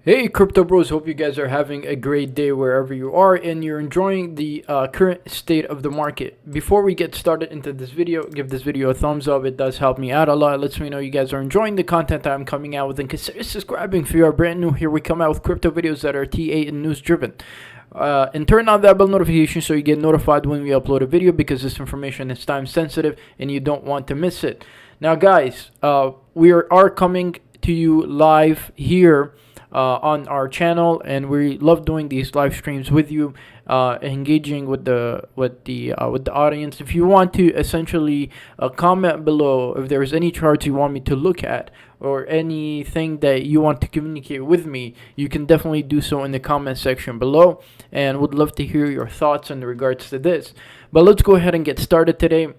Hey crypto bros, hope you guys are having a great day wherever you are and you're enjoying the current state of the market. Before we get started into this video, give this video a thumbs up. It does help me out a lot. It lets me know you guys are enjoying the content that I'm coming out with, and consider subscribing if you are brand new here. We come out with crypto videos that are TA and news driven. And turn on that bell notification so you get notified when we upload a video, because this information is time sensitive and you don't want to miss it. Now guys, we are coming to you live here on our channel, and we love doing these live streams with you, engaging with the audience. If you want to essentially comment below if there's any charts you want me to look at or anything that you want to communicate with me, you can definitely do so in the comment section below, and would love to hear your thoughts in regards to this. But let's go ahead and get started today.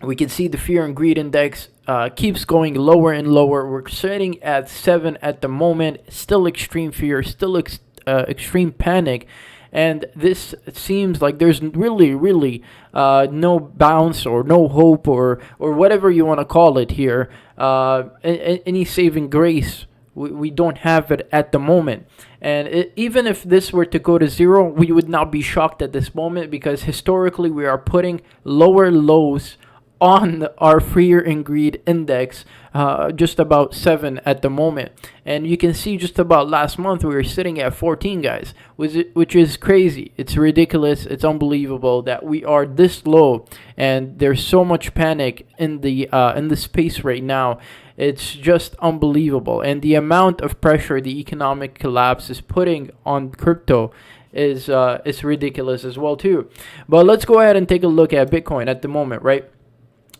We can see the fear and greed index keeps going lower and lower. We're sitting at 7 at the moment. Still extreme fear, still extreme panic. And this seems like there's really no bounce or no hope or whatever you want to call it here. Any saving grace. We don't have it at the moment. And even if this were to go to zero, we would not be shocked at this moment, because historically we are putting lower lows on our fear and greed index, just about 7 at the moment. And you can see just about last month we were sitting at 14, guys, which is crazy. It's ridiculous. It's unbelievable that we are this low, and there's so much panic in the space right now. It's just unbelievable. And the amount of pressure the economic collapse is putting on crypto is ridiculous as well too. But let's go ahead and take a look at Bitcoin at the moment, right?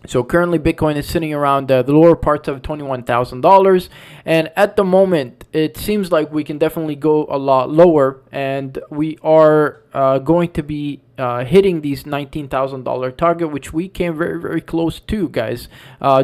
So currently Bitcoin is sitting around the lower parts of $21,000, and at the moment it seems like we can definitely go a lot lower, and we are going to be hitting these $19,000 target, which we came very close to, guys,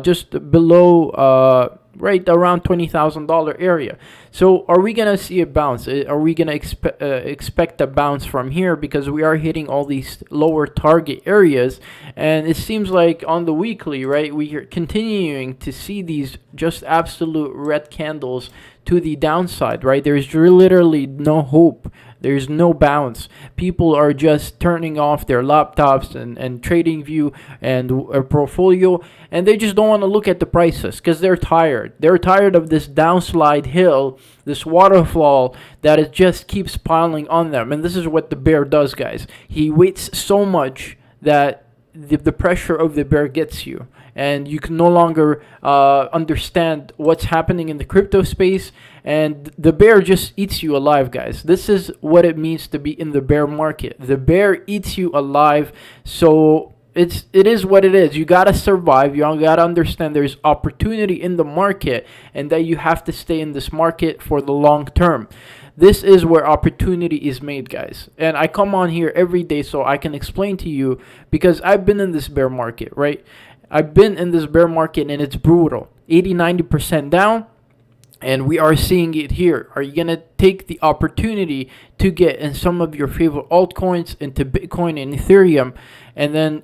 just below right around $20,000 area. So are we gonna see a bounce? Are we gonna expect a bounce from here, because we are hitting all these lower target areas? And it seems like on the weekly, right, we are continuing to see these just absolute red candles to the downside, right? There's literally no hope. There's no bounce. People are just turning off their laptops and trading view and a portfolio, and they just don't want to look at the prices because they're tired. They're tired of this downslide hill, this waterfall that it just keeps piling on them. And this is what the bear does, guys. He waits so much that the pressure of the bear gets you, and you can no longer understand what's happening in the crypto space, and the bear just eats you alive, guys. This is what it means to be in the bear market. The bear eats you alive. So it is what it is. You gotta survive. You gotta understand there's opportunity in the market, and that you have to stay in this market for the long term. This is where opportunity is made, guys. And I come on here every day so I can explain to you, because I've been in this bear market, right? I've been in this bear market, and it's brutal. 80-90% down, and we are seeing it here. Are you going to take the opportunity to get in some of your favorite altcoins, into Bitcoin and Ethereum, and then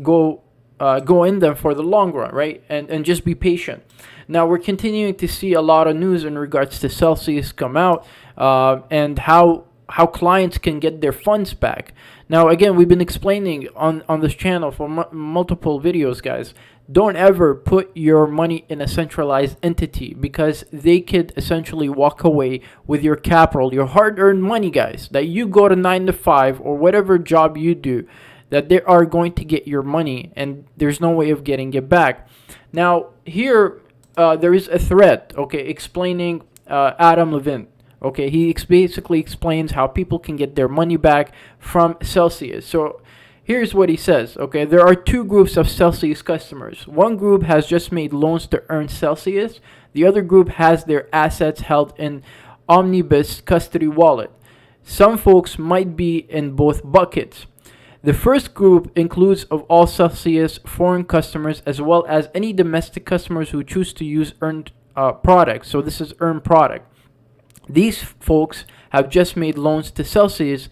go in them for the long run, right? And just be patient. Now we're continuing to see a lot of news in regards to Celsius come out, and how clients can get their funds back. Now again, we've been explaining on this channel for multiple videos, guys. Don't ever put your money in a centralized entity, because they could essentially walk away with your capital, your hard-earned money, guys, that you go to 9 to 5 or whatever job you do, that they are going to get your money, and there's no way of getting it back. Now here there is a thread, okay, explaining Adam Levine. Okay, he basically explains how people can get their money back from Celsius. So here's what he says. Okay, there are two groups of Celsius customers. One group has just made loans to earn Celsius. The other group has their assets held in Omnibus custody wallet. Some folks might be in both buckets. The first group includes of all Celsius foreign customers, as well as any domestic customers who choose to use earned products. So this is earned product. These folks have just made loans to Celsius.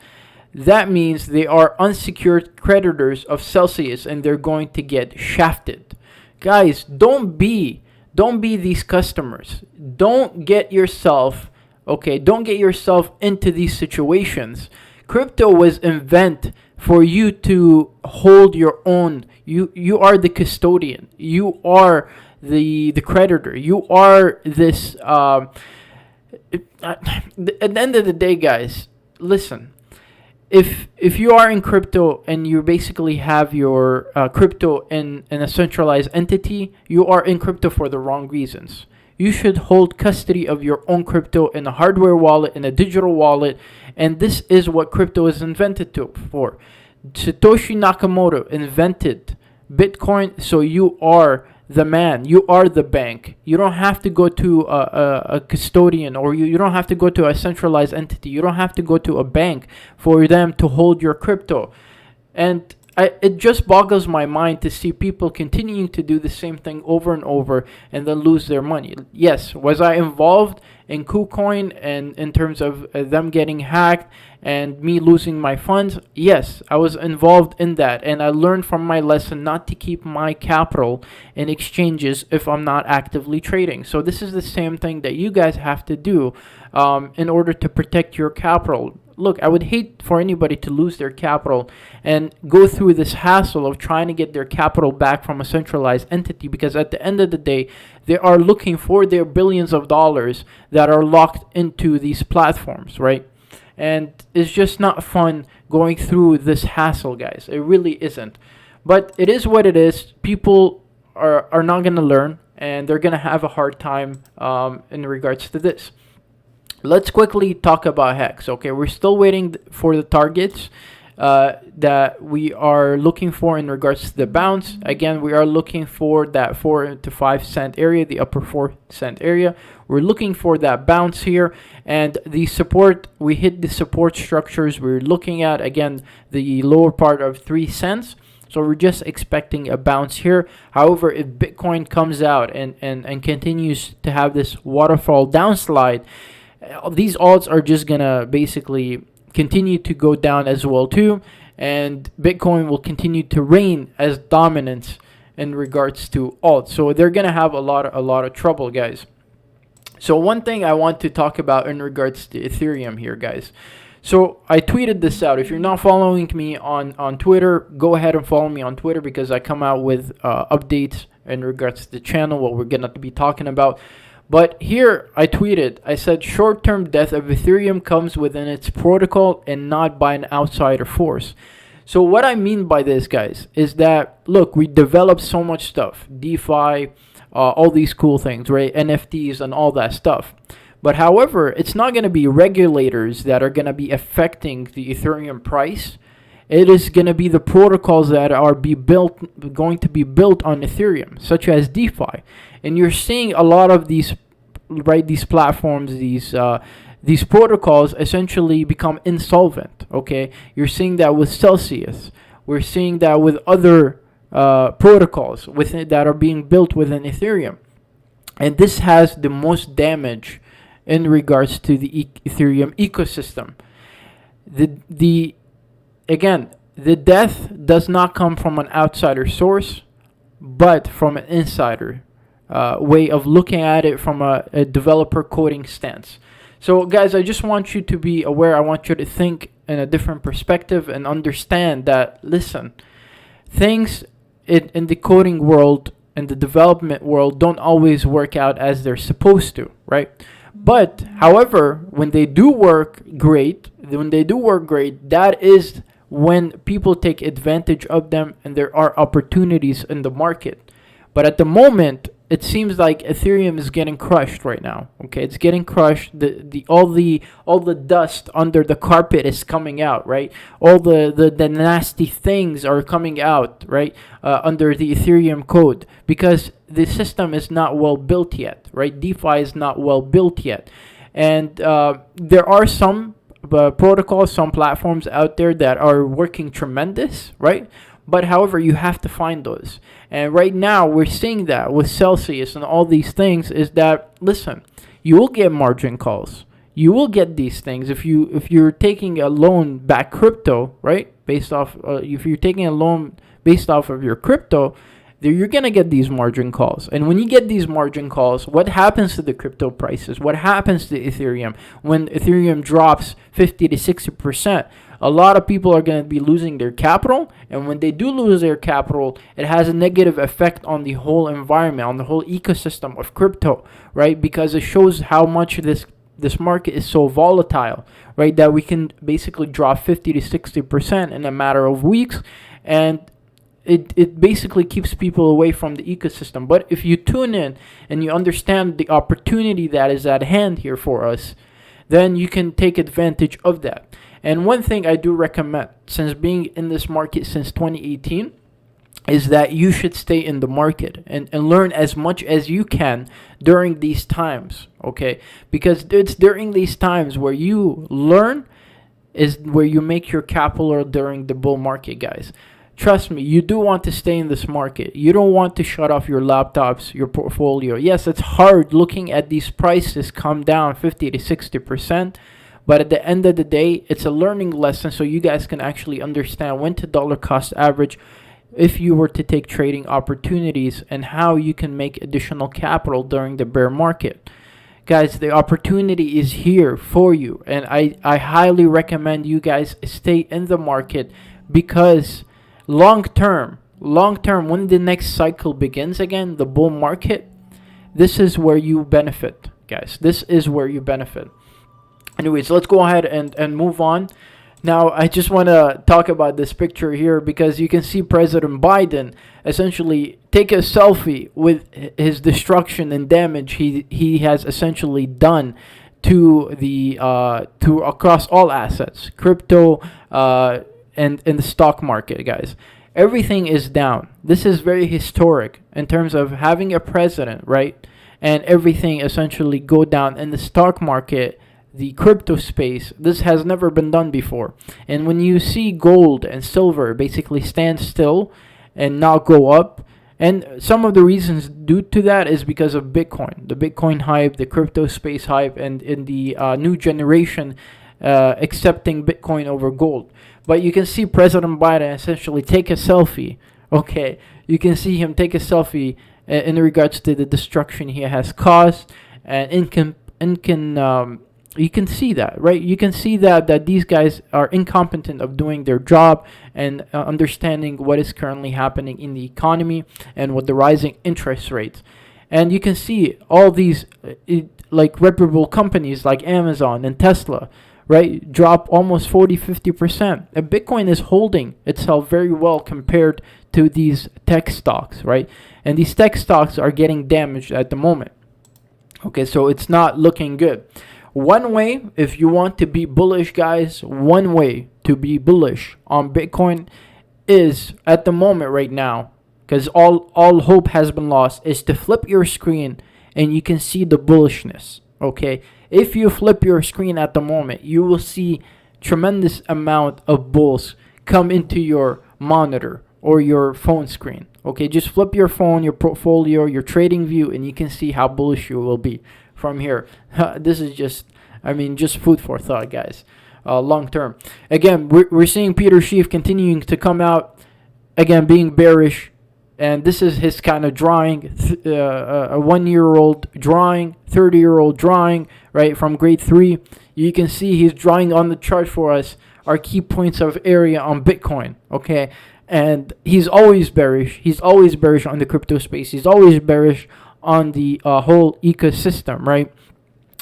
That means they are unsecured creditors of Celsius, and they're going to get shafted. Guys, don't be these customers. Don't get yourself Okay, don't get yourself into these situations. Crypto was invented for you to hold your own. You are the custodian. You are the creditor. You are this. At the end of the day, guys, listen. If you are in crypto and you basically have your crypto in a centralized entity, you are in crypto for the wrong reasons. You should hold custody of your own crypto in a hardware wallet, in a digital wallet, and this is what crypto is invented for. Satoshi Nakamoto invented Bitcoin, so you are the man. You are the bank. You don't have to go to a custodian, or you don't have to go to a centralized entity. You don't have to go to a bank for them to hold your crypto. And it just boggles my mind to see people continuing to do the same thing over and over and then lose their money. Yes, was I involved in KuCoin and in terms of them getting hacked and me losing my funds? Yes, I was involved in that, and I learned from my lesson not to keep my capital in exchanges if I'm not actively trading. So this is the same thing that you guys have to do in order to protect your capital. Look, I would hate for anybody to lose their capital and go through this hassle of trying to get their capital back from a centralized entity, because at the end of the day, they are looking for their billions of dollars that are locked into these platforms, right? And it's just not fun going through this hassle, guys. It really isn't. But it is what it is. People are not going to learn, and they're going to have a hard time in regards to this. Let's quickly talk about Hex. Okay, we're still waiting for the targets that we are looking for in regards to the bounce. Again, we are looking for that 4 to 5 cent area, the upper 4 cent area. We're looking for that bounce here, and the support, we hit the support structures. We're looking at, again, the lower part of 3 cents. So we're just expecting a bounce here. However, if Bitcoin comes out and continues to have this waterfall downslide, these alts are just gonna basically continue to go down as well too, and Bitcoin will continue to reign as dominance in regards to alts. So they're gonna have a lot of trouble, guys. So one thing I want to talk about in regards to Ethereum here, guys. So I tweeted this out. If you're not following me on Twitter, go ahead and follow me on Twitter, because I come out with updates in regards to the channel, what we're gonna be talking about. But here I tweeted, I said, short-term death of Ethereum comes within its protocol and not by an outsider force. So what I mean by this, guys, is that, look, we developed so much stuff, DeFi, all these cool things, right? NFTs and all that stuff. But however, it's not going to be regulators that are going to be affecting the Ethereum price. It is going to be the protocols that are going to be built on Ethereum, such as DeFi. And you're seeing a lot of these, right? These platforms, these protocols essentially become insolvent. Okay, you're seeing that with Celsius. We're seeing that with other protocols that are being built within Ethereum, and this has the most damage in regards to the Ethereum ecosystem. Again, the death does not come from an outsider source, but from an insider way of looking at it from a developer coding stance. So, guys, I just want you to be aware. I want you to think in a different perspective and understand that, listen, things in the coding world and the development world don't always work out as they're supposed to, right? But, however, when they do work great, that is when people take advantage of them, and there are opportunities in the market. But at the moment, it seems like Ethereum is getting crushed right now. Okay, it's getting crushed. All the dust under the carpet is coming out, right? All the nasty things are coming out, right? Under the Ethereum code, because the system is not well built yet, right? DeFi is not well built yet, and there are some protocols, some platforms out there that are working tremendous, right? But however, you have to find those. And right now, we're seeing that with Celsius and all these things, is that, listen, you will get margin calls. You will get these things if you're taking a loan back crypto, right? Based off, if you're taking a loan based off of your crypto, you're going to get these margin calls. And when you get these margin calls, what happens to the crypto prices? What happens to Ethereum? When Ethereum drops 50 to 60%, a lot of people are going to be losing their capital. And when they do lose their capital, it has a negative effect on the whole environment, on the whole ecosystem of crypto, right? Because it shows how much this market is so volatile, right? That we can basically drop 50 to 60% in a matter of weeks. And it basically keeps people away from the ecosystem. But if you tune in and you understand the opportunity that is at hand here for us, then you can take advantage of that. And one thing I do recommend, since being in this market since 2018, is that you should stay in the market and learn as much as you can during these times, okay? Because it's during these times where you learn is where you make your capital during the bull market, guys. Trust me, you do want to stay in this market. You don't want to shut off your laptops, your portfolio. Yes, it's hard looking at these prices come down 50 to 60%. But at the end of the day, it's a learning lesson so you guys can actually understand when to dollar cost average if you were to take trading opportunities and how you can make additional capital during the bear market. Guys, the opportunity is here for you. And I highly recommend you guys stay in the market because long term, when the next cycle begins again, the bull market, this is where you benefit, guys. This is where you benefit. Anyways, let's go ahead and move on. Now, I just want to talk about this picture here because you can see President Biden essentially take a selfie with his destruction and damage he has essentially done to to across all assets, crypto, and in the stock market, guys. Everything is down. This is very historic in terms of having a president, right? And everything essentially go down in the stock market, the crypto space. This has never been done before. And when you see gold and silver basically stand still and not go up, and some of the reasons due to that is because of Bitcoin, the Bitcoin hype, the crypto space hype, and in the new generation accepting Bitcoin over gold. But you can see President Biden essentially take a selfie. Okay, you can see him take a selfie in regards to the destruction he has caused, and you can see that, right? You can see that these guys are incompetent of doing their job and understanding what is currently happening in the economy and with the rising interest rates. And you can see all these like reputable companies like Amazon and Tesla, right, drop almost 40-50%. And Bitcoin is holding itself very well compared to these tech stocks, right? And these tech stocks are getting damaged at the moment. Okay, so it's not looking good. One way, if you want to be bullish, guys, one way to be bullish on Bitcoin is at the moment right now, because all hope has been lost, is to flip your screen and you can see the bullishness. Okay, if you flip your screen at the moment, you will see tremendous amount of bulls come into your monitor or your phone screen. Okay, just flip your phone, your portfolio, your trading view, and you can see how bullish you will be from here. This is just food for thought, guys. Long term. Again, we're seeing Peter Schiff continuing to come out, again, being bearish. And this is his kind of drawing, a 1-year-old drawing, 30-year-old drawing, right, from grade 3. You can see he's drawing on the chart for us our key points of area on Bitcoin, okay? And he's always bearish. He's always bearish on the crypto space. He's always bearish on the whole ecosystem, right?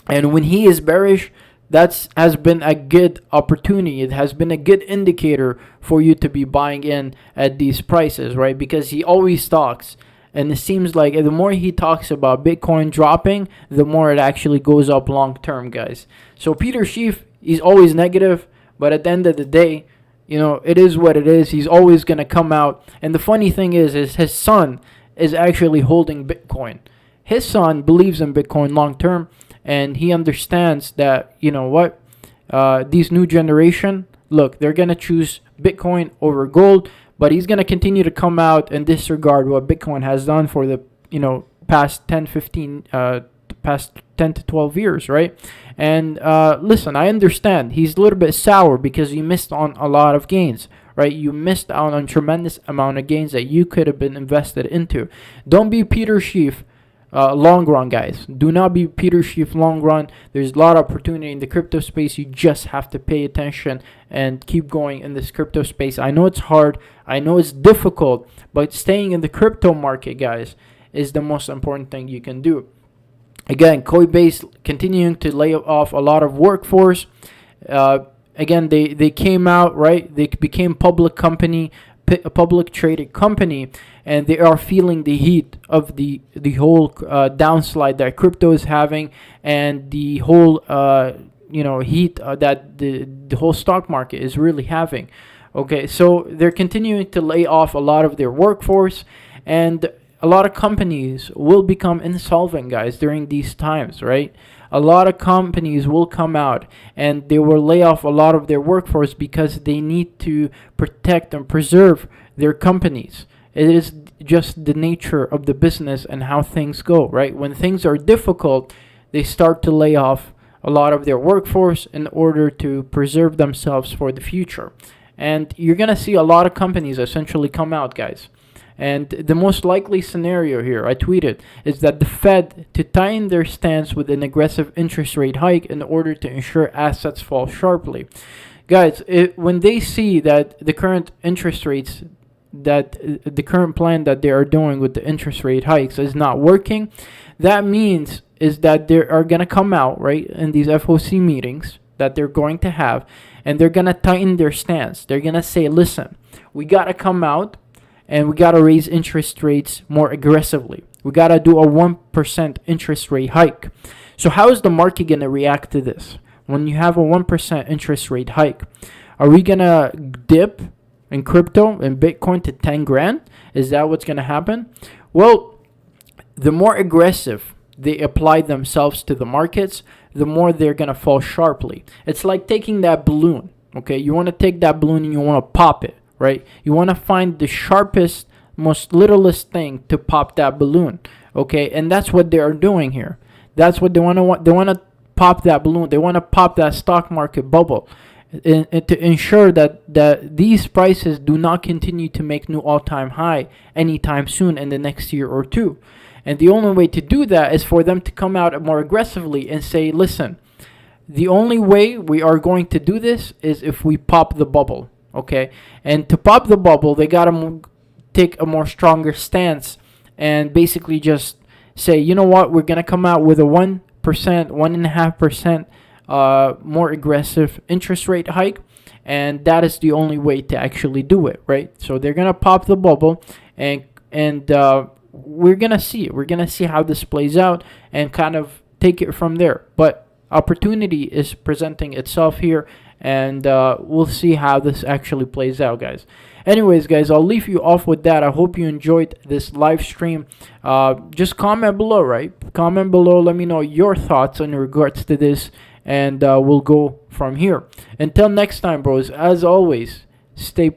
And when he is bearish, that has been a good opportunity. It has been a good indicator for you to be buying in at these prices, right? Because he always talks. And it seems like the more he talks about Bitcoin dropping, the more it actually goes up long term, guys. So Peter Schiff, he's always negative. But at the end of the day, you know, it is what it is. He's always going to come out. And the funny thing is his son is actually holding Bitcoin. His son believes in Bitcoin long term. And he understands that, you know what, these new generation, look, they're going to choose Bitcoin over gold. But he's going to continue to come out and disregard what Bitcoin has done for the, past 10 to 12 years, right? And listen, I understand he's a little bit sour because he missed on a lot of gains, right? You missed out on tremendous amount of gains that you could have been invested into. Don't be Peter Schiff long run, guys. Do not be Peter Schiff long run. There's a lot of opportunity in the crypto space. You just have to pay attention and keep going in this crypto space. I know it's hard, I know it's difficult, but staying in the crypto market, guys, is the most important thing you can do. Again, Coinbase continuing to lay off a lot of workforce. Again, they came out, right? They became public company, a public traded company, and they are feeling the heat of the whole downslide that crypto is having, and the whole heat that the whole stock market is really having. Okay, so they're continuing to lay off a lot of their workforce, and a lot of companies will become insolvent, guys, during these times, right? A lot of companies will come out and they will lay off a lot of their workforce because they need to protect and preserve their companies. It is just the nature of the business and how things go, right? When things are difficult, they start to lay off a lot of their workforce in order to preserve themselves for the future. And you're going to see a lot of companies essentially come out, guys. And the most likely scenario here, I tweeted, is that the Fed to tighten their stance with an aggressive interest rate hike in order to ensure assets fall sharply. Guys, when they see that the current interest rates, that the current plan that they are doing with the interest rate hikes is not working, that means is that they are going to come out, right, in these FOC meetings that they're going to have, and they're going to tighten their stance. They're going to say, listen, we got to come out and we got to raise interest rates more aggressively. We got to do a 1% interest rate hike. So how is the market going to react to this? When you have a 1% interest rate hike, are we going to dip in crypto and Bitcoin to 10 grand? Is that what's going to happen? Well, the more aggressive they apply themselves to the markets, the more they're going to fall sharply. It's like taking that balloon, okay? You want to take that balloon and you want to pop it. Right? You want to find the sharpest, most littlest thing to pop that balloon. Okay? And that's what they are doing here. That's what they want to They want to pop that balloon. They want to pop that stock market bubble and to ensure that these prices do not continue to make new all-time high anytime soon in the next year or two. And the only way to do that is for them to come out more aggressively and say, listen, the only way we are going to do this is if we pop the bubble. Okay, and to pop the bubble, they gotta take a more stronger stance and basically just say, you know what, we're gonna come out with a 1%, 1.5% more aggressive interest rate hike, and that is the only way to actually do it, right? So they're gonna pop the bubble, and we're gonna see it. We're gonna see how this plays out and kind of take it from there. But opportunity is presenting itself here, and we'll see how this actually plays out, guys. Anyways, guys, I'll leave you off with that. I hope you enjoyed this live stream. Just comment below, right? Comment below. Let me know your thoughts in regards to this, and we'll go from here. Until next time, bros, as always, stay